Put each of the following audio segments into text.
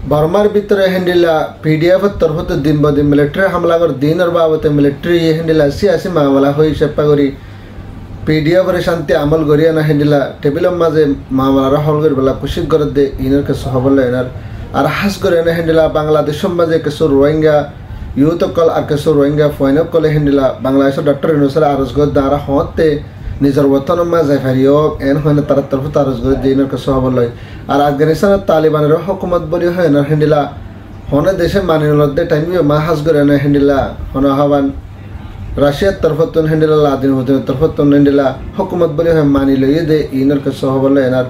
बर्मार भितर हेंडिला पीडीएफ तरफत दिन ब दिन मिलिट्री हमला कर दिन और बाबत मिलिट्री हेंडिला सियासी मामला हो सेप्पा करी पीडीएफ रे शांति अमल करिया ना हेंडिला टेबिल माजे मामला हल कर बला कुशिक कर दे इनर के सहबल इनर और हास करे ना हेंडिला बांग्लादेश माजे के सो रोहिंग्या यूथ कल और के सो रोहिंग्या फाइन कल हेंडिला बांग्लादेश डॉक्टर इनुसर आरज गो दारा होते निजर वतन माजे फेरियो एन होने तरह तरफ तारज गो दे इनर के सहबल और अफगानिस्तान तालिबान रे हुकूमत बली है ना हेंडिला होने देशे मानिन दे टाइम में मा हास करे ना हेंडिला होना हवन राशिया तरफतन हेंडिला लादिन होते तरफतन हेंडिला हुकूमत बले है मानी लो ये दे इनर के सहबल इनर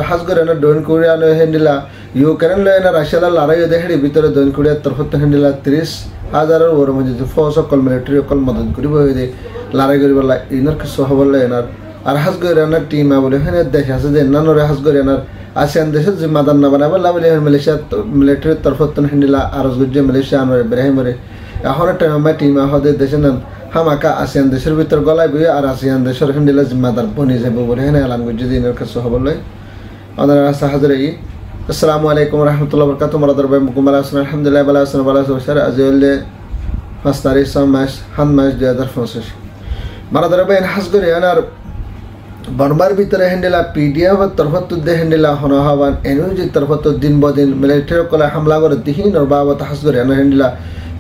हास करे ना डोन कोरिया नो हेंडिला यूक्रेन लो ना राशिया लड़ाई दे हेडी भीतर डोन कोरिया तरफतन हेंडिला 30,000 और म्हणजे फोर्स कल मिलिट्री कल मदद करिब होय दे लड़ाई करिबला इनर के सहबल इनर और हास करे ना टीम बोले है देश আছে যে নানো রে হাস করে না आसियान देश जिम्मेदार न बनाबा लाबले मालয়েশিয়া मिलिट्री तरफतन हेंडिला आरज गुजे मालয়েশিয়া आनो इब्राहिम रे এখন টাইম টিম হদে দেশ না হামাকা आसियान देशर ভিতর গলাই বই আর आसियान देशर हेंडिला जिम्मेदार बनि যাবে বলে হেনে এলান গুজে দিনের কাছে হবলে আদারা সাহাজরে আসসালামু আলাইকুম ওয়া রাহমাতুল্লাহি ওয়া বারাকাতুহু মারাদার বাই মুকুমালা আসনা আলহামদুলিল্লাহ বালা আসনা বালা সর আজলে 5 তারিখ মাস হান মাস 2025 মারাদার বাই হাস করে আনার बर्मार भीतर हेंडिला पीडीएफ तरफत दे हेंडिला होना हवन एनओजी तरफत दिन ब दिन मिलिट्री कल हमला कर दिहिन और बाबत हास करे ना हेंडिला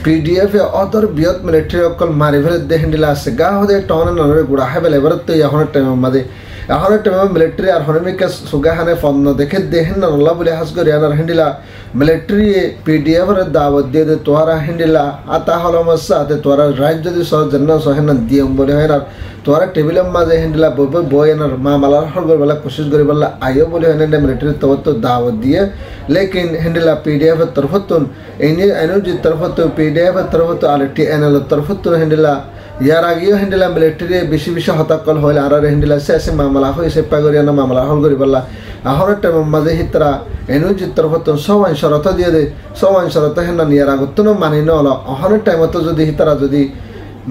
पीडीएफ अदर बियत मिलिट्री कल मारि भेले दे हेंडिला सेगा होदे टोन नरे गुडा है बेले बरत यहन टाइम मादे यहन टाइम मिलिट्री और हनमिक सुगा हने फन देखे देहन अल्लाह बोले हास करे ना हेंडिला मिलिट्री पीडीएफ रे दावत दे दे तोरा हेंडिला आता हलो मसा ते तोरा राज्य जदी सह जन्ना सहन दियम बोले है ना तोरा टेबिल माजे हेंडिला बय ना मामला हल कर बला कोशिश करे बला आयो बोले है मिलिट्री तो दावत दिए लेकिन हेंडिला पीडीएफ तरफतन एनओजी तरफत पीडीएफ तरफत आर टीएनएल तरफत हेंडिला यार आगे हेंडिला मिलिट्री बेसि बेसि हताकल हल आर हेंडिला से मामला हो सेप्पा करिया ना मामला हल कर बला आहर टाइम माजे हितरा एनओजी तरफत सवान शरत दिए दे सवान शरत हेना यार आगतन मानि न आहर टाइम तो जदि हितरा जदि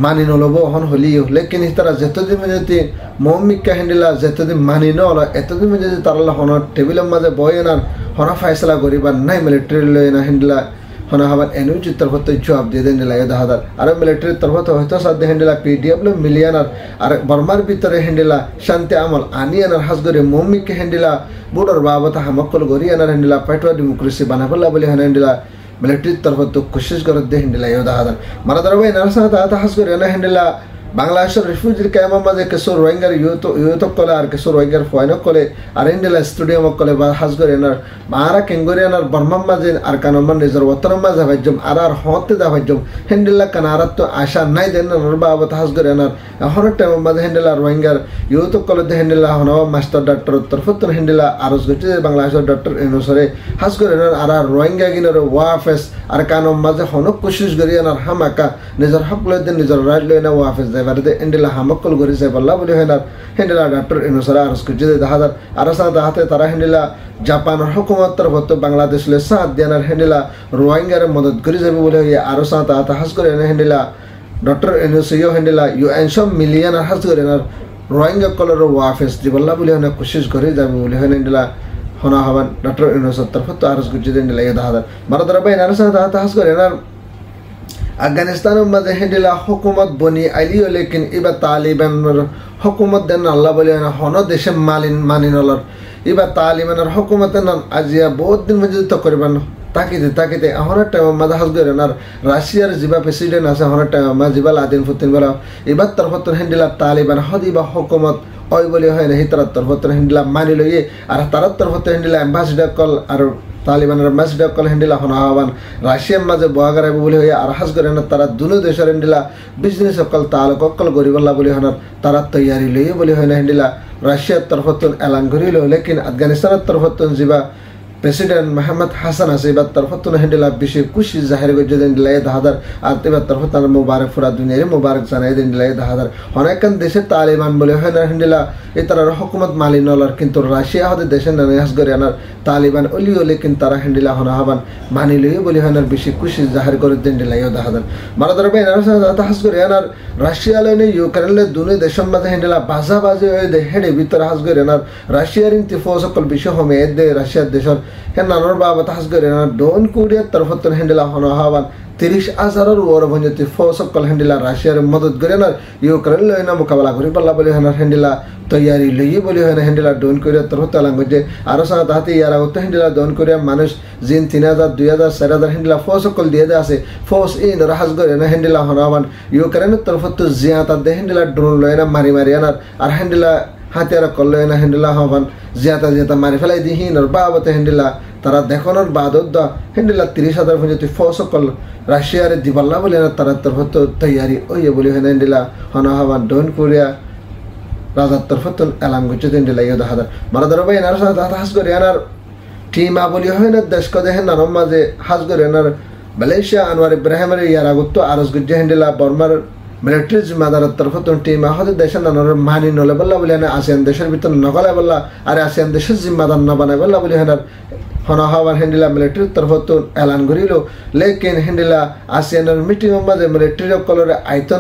मानि नलब हन हलियो लेकिन हितरा जेतदिन मजे ममिका हेंडिला जेतदिन मानि न एतदिन मजे तारला हन टेबिल माजे बयनार हना फैसला करिबा नाइ मिलिट्री लेना हेंडिला हना हवन एनओजी तरफत जवाब दे देन लागे दादार अरे मिलिट्री तरफत हयतो साथ हेंडिला पीडीएफ लो मिलियनर अरे बर्मार भीतर हेंडिला शांति अमल आनियनर हास गरे ममिका हेंडिला बुडर बाबत हमकल गरियनर हेंडिला पेटवा डेमोक्रेसी बनाबला बोले हेंडिला मिलिट्री तरफ तो कोशिश कर दे हेंडिला योदा हादर मारा दरबे नरसा ता हास करे ना हेंडिला बांग्लादेश रिफ्यूजी कैम्प माजे केसो रोहिंग्या यूथ कले और केसो रोहिंग्या फाइन कले और हेंडिला स्टेडियम कले बा हास करे ना मारा केंगोरियानर बर्मा माजे और कानमन निजर वतन माजे भाजम आर होते दा भाजम हेंडिला कनारत तो आशा नाइ देन नरबावत हास करे ना हर टाइम माजे हेंडिला रोहिंग्या यूथ कले दे हेंडिला हनो मास्टर डॉक्टर तरफत हेंडिला आरज गचे बांग्लादेश डॉक्टर इनुसरे हास करे ना आर रोहिंग्या गिनर वाफेस और कानम माजे हनो कोशिश गरियानर हमाका निजर हक ले दे निजर राज लेना वाफेस बारदे हेंडिला हमकल गरि से बल्ला बोले हेना हेंडिला डॉक्टर इनुसरा आरस कुजे दाहादार आरसा दाहते तारा हेंडिला जापान हुकूमत तरफ बांग्लादेश ले साथ देनार हेंडिला रोहिंग्या रे मदद करि जाबे बोले ये आरसा दाहता हास करे हेंडिला डॉक्टर इनुसियो हेंडिला यूएन सम मिलियन हास करे ना रोहिंग्या कलर वाफेस दि बल्ला बोले हेना कोशिश करि जाबे बोले हेंडिला होना हवन डॉक्टर इनुस तरफ तो आरस कुजे हेंडिला ये दाहादार मारा दरबे आरसा दाहता हास करे ना अफगानिस्तान में हेंडिला हुकूमत बनी आलियो लेकिन इबा तालिबान हुकूमत देन अल्लाह बोले हनो देशे मानिनलर इबा तालिबान हुकूमत न आजिया बहुत दिन में तो करबान ताकिते हर टाइम मादा हास गरे ना राशियार जिबा प्रेसिडेंट আছে हर टाइम मा जिबा लादिन पुतिन बला इबा तरफत हेंडिला तालिबान हदिबा हुकूमत ओय बोले है नहीं तरफ तरफत हेंडिला मानि लये और तरफ तरफत हेंडिला एम्बेसडर कल और तालिबान एम्बेसडर कल हेंडिला होना हवन राशिया माजे बहागार बोले होया और हास करे ना तारा दुनु देशर हेंडिला बिजनेस कल तालुक कल गरिबला बोले हनर तारा तैयारी लये बोले है हेंडिला राशिया तरफत एलान करिलो लेकिन अफगानिस्तान तरफत जिबा प्रेसिडेंट मोहम्मद हसन आसिबा तरफत हेंडिला बेसि खुशी जाहिर गजे हेंडिला दाहादार आतिबा तरफत मुबारक पूरा दुनिया मुबारक जानाय हेंडिला दाहादार अनेकन देशे तालिबान बोले है हेंडिला इतरा हुकूमत मालिन नलर किंतु राशिया हदे देशे नयास गरियानर तालिबान ओलियो लेकिन तारा हेंडिला होना हवन मानिलियो बोले हनर बेसि खुशी जाहिर करे हेंडिला दाहादार मारा दरबे नरसा दाता हास गरियानर राशिया लेने यूक्रेन ले दुने देशम माजे हेंडिला बाजा बाजे दे हेडे भीतर हास गरियानर राशिया रिन तिफोस कल बिशो हमे दे राशिया देशर হে নানর বাবা তাহাজ করে না ডন কোরিয়ার তরফতন হ্যান্ডেলা হন হওয়ান 30,000 ওর ভঞ্জতি ফসকল হ্যান্ডেলা রাশিয়ার মদত করে না ইউক্রেন লয় না মোকাবেলা করি পাল্লা বলে হেনার হ্যান্ডেলা তৈয়ারি লইয়ে বলে হয় না হ্যান্ডেলা ডন কোরিয়ার তরফত আলাঙ্গজে আরো সাথে তাহাতে ইয়ার আগত হ্যান্ডেলা ডন কোরিয়া মানুষ জিন 3,000 2,000 4,000 হ্যান্ডেলা ফসকল দিয়ে দে আছে ফোর্স ইন রাহাজ করে না হ্যান্ডেলা হন হওয়ান ইউক্রেনের তরফত জিয়া তার দে হ্যান্ডেলা ড্রোন লয় না মারি মারি আনার আর হ্যান্ডেলা হাতিয়ার করলো না হ্যান্ডেলা হবান জিয়াতা মারি ফেলাই দিহীন আর বাবতে হ্যান্ডেলা তারা দেখানোর বাদত হ্যান্ডেলা 30,000 পর্যন্ত ফসকল রাশিয়ারে দিবাল্লা বলে না তারা তরফত তৈয়ারি ওই বলে হ্যান্ডেলা হনা হবান ডন কোরিয়া রাজার তরফত এলাম গুচ্ছে হ্যান্ডেলা ইয়ে দেখা মারা ধরো ভাই এনার সাথে হাস করে এনার টিমা বলি হয় না দেশ কদে হেন নারম মাঝে হাস করে এনার মালয়েশিয়া আনোয়ার ইব্রাহিমের ইয়ার আগত আরস গুজ্জে হ্যান্ডেলা বর্মার মিলিটারি জিম্মাদারের তরফত টিম আহতে দেশের নানোর মানি নলে বললা বলে আসিয়ান দেশের ভিতর নগলে বললা আর আসিয়ান দেশের জিম্মাদার না বানায় বললা বলে হেনার হনা হওয়ার হ্যান্ডেলা মিলিটারির তরফত এলান করিল লেকিন হ্যান্ডেলা আসিয়ানের মিটিং মাঝে মিলিটারি কলরে আইত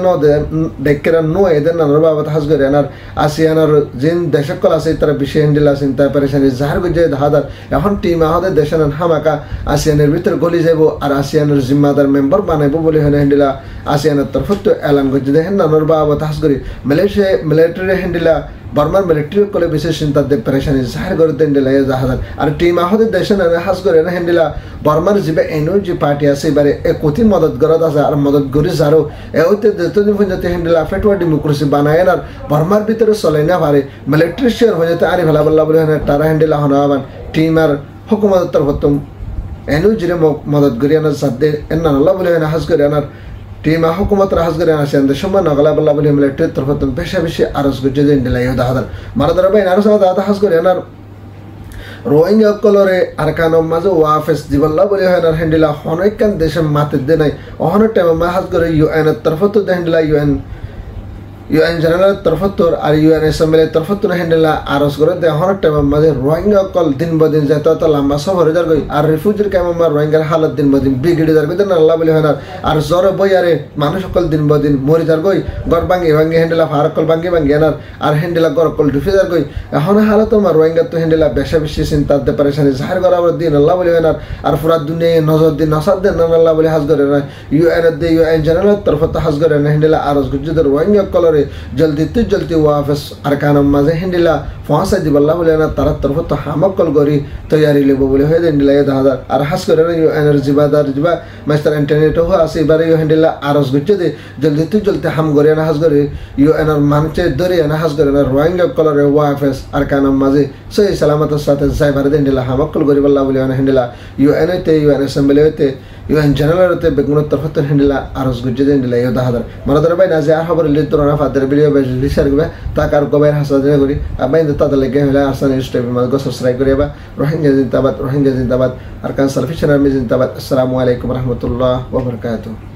দেখেরা নো এদের নানোর বাবদ হাস করে এনার আসিয়ানের যে দেশের কল আছে তারা বিষয় হ্যান্ডেলা চিন্তা পেরেছেন জাহার গুজে হাজার এখন টিম আহতে দেশের হামাকা আসিয়ানের ভিতর গলি যাব আর আসিয়ানের জিম্মাদার মেম্বার বানাইব বলে হ্যান্ডেলা আসিয়ানের তরফত এলান করছে দেখেন নানোর বাবদ হাস করি মালয়েশিয়া মিলিটারি হ্যান্ডেলা বর্মার মিলিটারি কলে বিশেষ চিন্তা দেখ পেরেশানি জাহার করে হ্যান্ডেলা জাহাজার আর টিম আহতে দেশে হাস করে না হ্যান্ডেলা বর্মার যে এনও যে পার্টি আছে এবারে এ কঠিন মদত গরত আছে আর মদত করি যারও এতে যতদিন পর্যন্ত হ্যান্ডেলা ফেটুয়া ডেমোক্রেসি বানায় আর বর্মার ভিতরে চলে না পারে মিলিটারি শেয়ার হয়ে যেতে আরি ফেলা বললা বলে তারা হ্যান্ডেলা হনাবান টিম আর হুকুমতের তরফত এনও যে মদত করি আনার সাথে এনা আল্লাহ বলে হাস করে আনার টিম হুকুমত রাহাজ করে আসেন সময় নগলা বল্লা বলে মিলিটারির তরফত বেশি বেশি আরস গুজে হ্যান্ডেলা ইয়ে দাহাদার মারা ধরা ভাই আরো সাথে হাস করে আনার রোহিঙ্গা কলরে আর কানম মাঝে ওয়াফেস দিবল্লা বলে হয় না হ্যান্ডেলা অনেকখান দেশে মাতে দে নাই অনেক টাইম মা হাজ করে ইউএনের তরফত হ্যান্ডেলা ইউএন জেনারেল তরফতর আর ইউএন এসএমএল তরফতর হ্যান্ডেলা আরস করে দে অনেক টাইম মাঝে রোহিঙ্গা কল দিন বদিন যেত তো লম্বা সফরে যার গই আর রিফিউজির কাম রোহিঙ্গার হালত দিন বদিন বিগড়ে যার বেদন আল্লাহ বলে হয় না আর জ্বর বই আরে মানুষ সকল দিন বদিন মরি যার গই গড় ভাঙ্গি হ্যান্ডেলা ফারকল ভাঙ্গি আনার আর হ্যান্ডেলা গড় কল ডুফে যার গই এখন হালত আমার রোহিঙ্গা তো হ্যান্ডেলা বেশা বেশি চিন্তা দে পারেশানি জাহির করা দিন আল্লাহ বলে হয় না আর পুরা দুনিয়া নজর দিন নসাদ দেন আল্লাহ বলে হাজ করে না ইউএন দে ইউএন জেনারেল তরফত হাজ করে না হ্যান্ডেলা আরস গুজদের রোহিঙ্গা কলরে জলদি ওয়াফেস আর কানম মাঝে হ্যান্ডেলা ফসা দিবল্লা বলে না তার তরফত হামকল গরি তৈয়ারি লেব বলে হয়ে হ্যান্ডেলা দাহাদার আর হাস করে না ইউএনের জিবাদার জিবা মাস্টার ইন্টারনেটও আছে এবারে হ্যান্ডেলা আরস গুজে দে জলদি হাম গরি না হাস করে ইউএনের মানুষে ধরে না হাস করে না রোহিঙ্গা কলরে ওয়াফেস আর কানম মাঝে সহি সালামতের সাথে যাইবার হ্যান্ডেলা হামকল গরি বল্লা বলে হ্যান্ডেলা ইউএন হইতে ইউএন অ্যাসেম্বলি হইতে ইউএন জেনারেল হইতে বেগুনের তরফত হ্যান্ডেলা আরস গুজে দে হ্যান্ডেলা ইয়ে দাহাদার মারা ধরে ভাই না যে আর খবর লিত না ফাদের ভিডিও বিচার করবে তাকার গবের হাসাদিনা করি আবাই তাদের লেগে হলে আসান স্টেপের মাঝে সাবস্ক্রাইব করিবা রোহিঙ্গা জিন্দাবাদ আর কান সালফিশন আর্মি জিন্দাবাদ আসসালামু আলাইকুম রহমতুল্লাহ ওয়া বারাকাতুহু।